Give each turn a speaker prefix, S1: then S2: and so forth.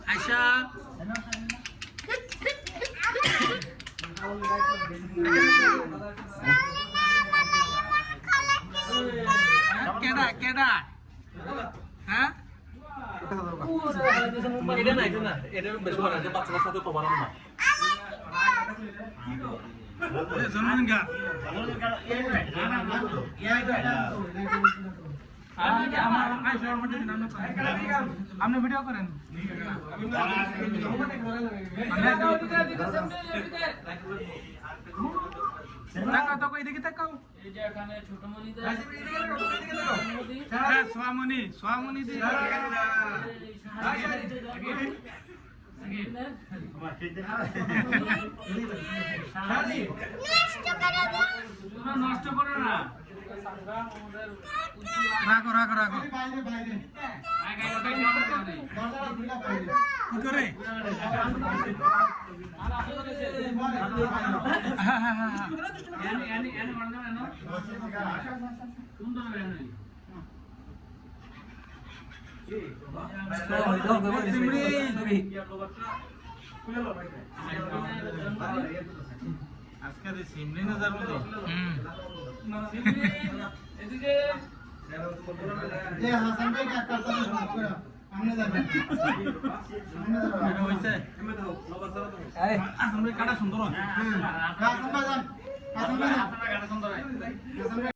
S1: আয়শা কেডা কেডা হ্যাঁ
S2: এটা না এটা বেশি বড় আছে বাচ্চাদের সাথে তো বানানো না
S1: জন্মদিন গান আপনি ভিডিও করেন সোয়ামনি সোয়ামনি নষ্ট করো না রাখো রাখো রাখো কি করে আজকে সিমলি না যাবো তো এদিকে হাসান ভাই কাটা করে সামনে যাবেন হইছে আরে হাসান ভাই কাটা সুন্দর হ্যাঁ হাসান ভাই যান হাসান ভাই কাটা সুন্দর